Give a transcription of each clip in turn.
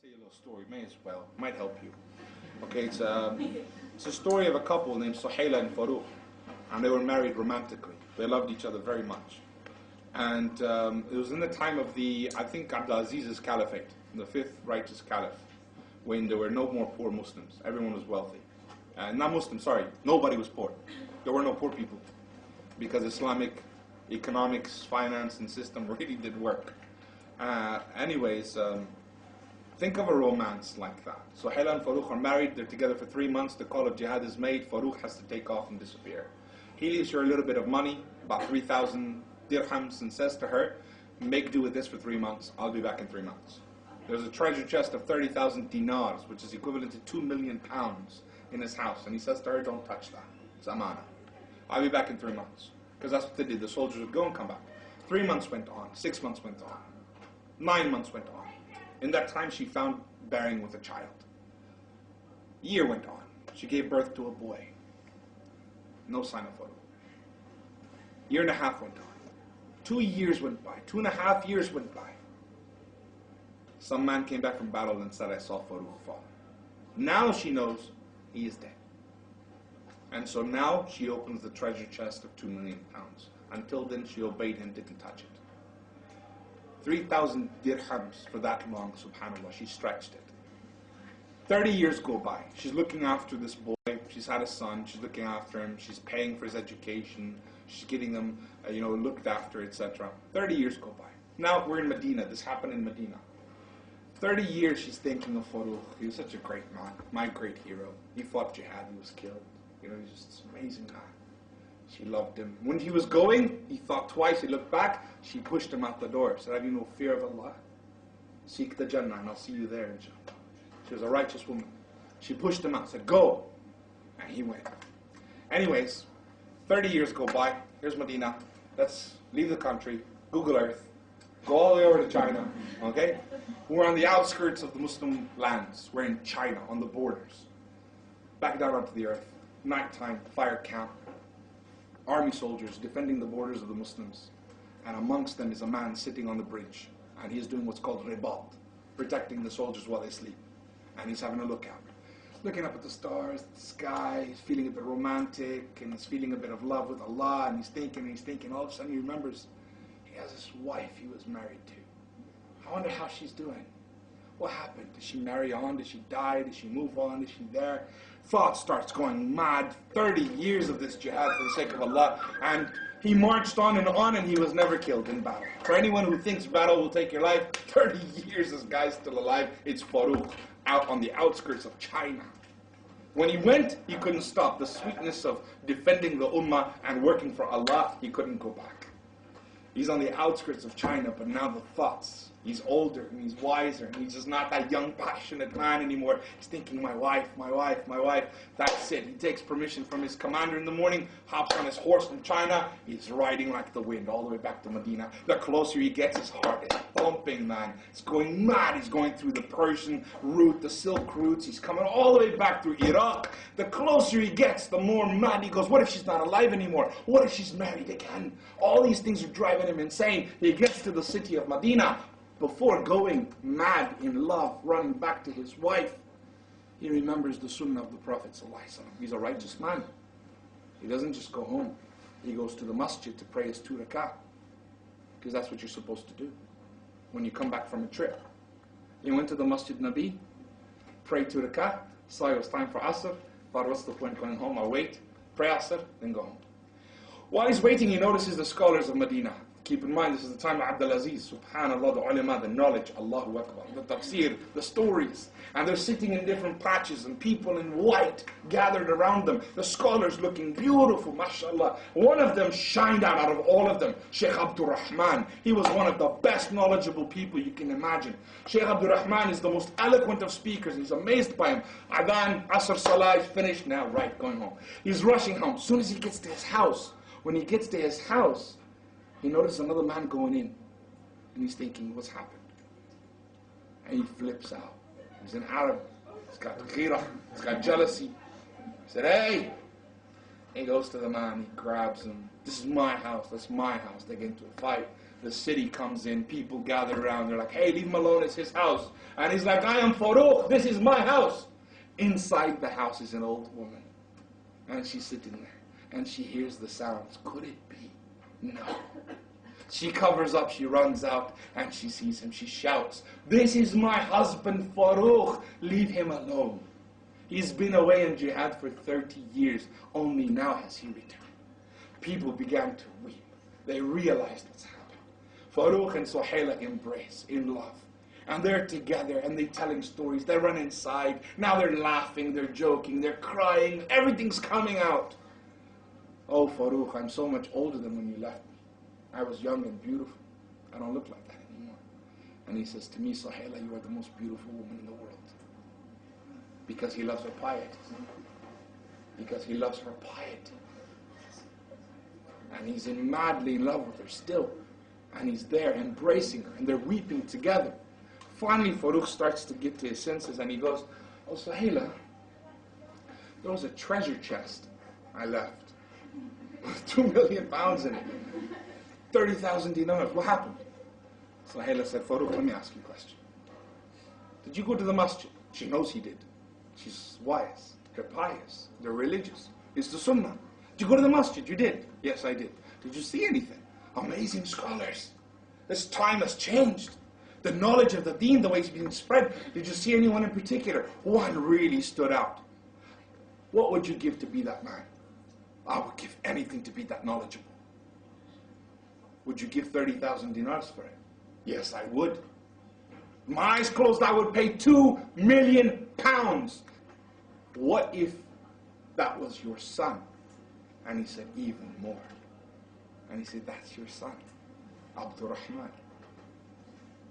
tell you a little story, may as well, might help you. Okay, it's a story of a couple named Suhayla and Farooq, and they were married romantically. They loved each other very much. And it was in the time of the, I think, Abdulaziz's caliphate, the fifth righteous caliph, when there were no more poor Muslims. Everyone was wealthy. Not Muslim, sorry, nobody was poor. There were no poor people, because Islamic economics, finance, and system really did work. Think of a romance like that. Suhayla and Farooq are married, they're together for 3 months, the call of jihad is made, Farooq has to take off and disappear. He leaves her a little bit of money, about 3,000 dirhams, and says to her, make do with this for 3 months, I'll be back in 3 months. There's a treasure chest of 30,000 dinars, which is equivalent to 2 million pounds in his house, and he says to her, don't touch that, it's amana. I'll be back in 3 months. Because that's what they did, the soldiers would go and come back. 3 months went on, 6 months went on, 9 months went on. In that time, she found bearing with a child. Year went on. She gave birth to a boy. No sign of Farooq. Year and a half went on. 2 years went by. 2.5 years went by. Some man came back from battle and said, I saw Farooq fall. Now she knows he is dead. And so now she opens the treasure chest of 2 million pounds. Until then, she obeyed him, didn't touch it. 3,000 dirhams for that long, subhanAllah, she stretched it. 30 years go by. She's looking after this boy. She's had a son. She's looking after him. She's paying for his education. She's getting him, looked after, etc. 30 years go by. Now we're in Medina. This happened in Medina. 30 years she's thinking of Farooq. He was such a great man, my great hero. He fought jihad. He was killed. He was just this amazing man. She loved him. When he was going, he thought twice. He looked back. She pushed him out the door. Said, have you no fear of Allah? Seek the Jannah and I'll see you there, inshallah. She was a righteous woman. She pushed him out. Said, go. And he went. Anyways, 30 years go by. Here's Medina. Let's leave the country. Google Earth. Go all the way over to China. Okay? We're on the outskirts of the Muslim lands. We're in China, on the borders. Back down onto the earth. Nighttime, fire camp. Army soldiers defending the borders of the Muslims. And amongst them is a man sitting on the bridge. And he's doing what's called ribat, protecting the soldiers while they sleep. And he's having a look out. Looking up at the stars, the sky, he's feeling a bit romantic, and he's feeling a bit of love with Allah, and he's thinking, all of a sudden he remembers he has this wife he was married to. I wonder how she's doing. What happened? Did she marry on? Did she die? Did she move on? Is she there? Thought starts going mad. 30 years of this jihad for the sake of Allah. And he marched on, and he was never killed in battle. For anyone who thinks battle will take your life, 30 years this guy's still alive. It's Farooq, out on the outskirts of China. When he went, he couldn't stop. The sweetness of defending the ummah and working for Allah, he couldn't go back. He's on the outskirts of China, but now the thoughts. He's older, and he's wiser, and he's just not that young, passionate man anymore. He's thinking, my wife, my wife, my wife. That's it. He takes permission from his commander in the morning, hops on his horse from China. He's riding like the wind all the way back to Medina. The closer he gets, his heart is thumping, man. He's going mad. He's going through the Persian route, the Silk routes. He's coming all the way back through Iraq. The closer he gets, the more mad he goes. What if she's not alive anymore? What if she's married again? All these things are driving him insane. He gets to the city of Medina. Before going mad in love, running back to his wife, he remembers the sunnah of the Prophet ﷺ. He's a righteous man. He doesn't just go home. He goes to the masjid to pray his 2 rak'ah. Because that's what you're supposed to do when you come back from a trip. He went to the Masjid Nabi, prayed 2 rak'ah, saw it was time for Asr, thought, what's the point going home? I'll wait, pray Asr, then go home. While he's waiting, he notices the scholars of Medina. Keep in mind, this is the time of Abdulaziz, subhanAllah, the ulama, the knowledge, Allahu Akbar, the tafsir, the stories. And they're sitting in different patches, and people in white gathered around them. The scholars looking beautiful, mashallah. One of them shined out of all of them, Sheikh AbdurRahman. He was one of the best knowledgeable people you can imagine. Sheikh AbdurRahman is the most eloquent of speakers. He's amazed by him. Adhan, Asr Salah is finished, now right, going home. He's rushing home. As soon as he gets to his house, when he gets to his house, he notices another man going in, and he's thinking, what's happened? And he flips out. He's an Arab. He's got ghira. He's got jealousy. He said, hey! He goes to the man, he grabs him. This is my house, that's my house. They get into a fight. The city comes in, people gather around, they're like, hey, leave him alone, it's his house. And he's like, I am Farooq, this is my house. Inside the house is an old woman. And she's sitting there, and she hears the sounds. Could it be? No. She covers up, she runs out, and she sees him. She shouts, this is my husband Farooq, leave him alone. He's been away in jihad for 30 years, only now has he returned. People began to weep. They realized what's happened. Farooq and Suhayla embrace in love. And they're together and they're telling stories. They run inside. Now they're laughing, they're joking, they're crying. Everything's coming out. Oh, Farooq, I'm so much older than when you left me. I was young and beautiful. I don't look like that anymore. And he says to me, Suhayla, you are the most beautiful woman in the world. Because he loves her piety. Because he loves her piety. And he's madly in love with her still. And he's there embracing her. And they're weeping together. Finally, Farooq starts to get to his senses. And he goes, oh, Suhayla, there was a treasure chest I left. With 2 million pounds in it. 30,000 dinars. What happened? Suhayla said, Farooq, let me ask you a question. Did you go to the masjid? She knows he did. She's wise. They're pious. They're religious. It's the sunnah. Did you go to the masjid? You did. Yes, I did. Did you see anything? Amazing scholars. This time has changed. The knowledge of the deen, the way it's being spread. Did you see anyone in particular? One really stood out. What would you give to be that man? I would give anything to be that knowledgeable. Would you give 30,000 dinars for it? Yes, I would. My eyes closed, I would pay 2 million pounds. What if that was your son? And he said, even more. And he said, that's your son, AbdurRahman.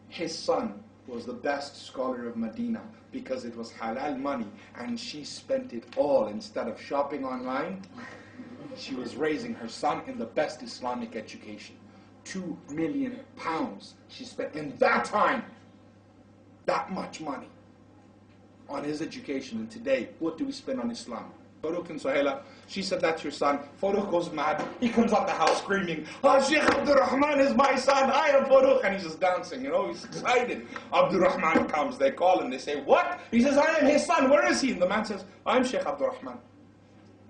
His son was the best scholar of Medina because it was halal money and she spent it all. Instead of shopping online, she was raising her son in the best Islamic education. 2 million pounds she spent in that time. That much money on his education. And today, what do we spend on Islam? Farooq and Suhayla, she said, that's your son. Farooq goes mad. He comes out the house screaming, oh, Sheikh AbdurRahman is my son. I am Farooq. And he's just dancing, you know, he's excited. AbdurRahman comes. They call him. They say, what? He says, I am his son. Where is he? And the man says, I'm Sheikh AbdurRahman.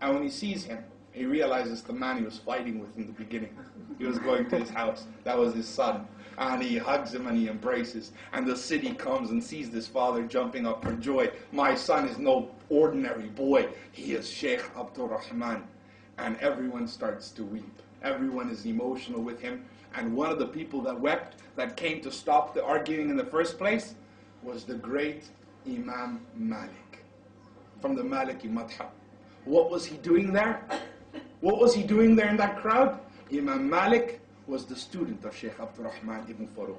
And when he sees him, he realizes the man he was fighting with in the beginning. He was going to his house. That was his son. And he hugs him and he embraces. And the city comes and sees this father jumping up for joy. My son is no ordinary boy. He is Sheikh AbdurRahman. And everyone starts to weep. Everyone is emotional with him. And one of the people that wept, that came to stop the arguing in the first place, was the great Imam Malik. From the Maliki Madhab. What was he doing there? What was he doing there in that crowd? Imam Malik was the student of Sheikh AbdurRahman ibn Farooq.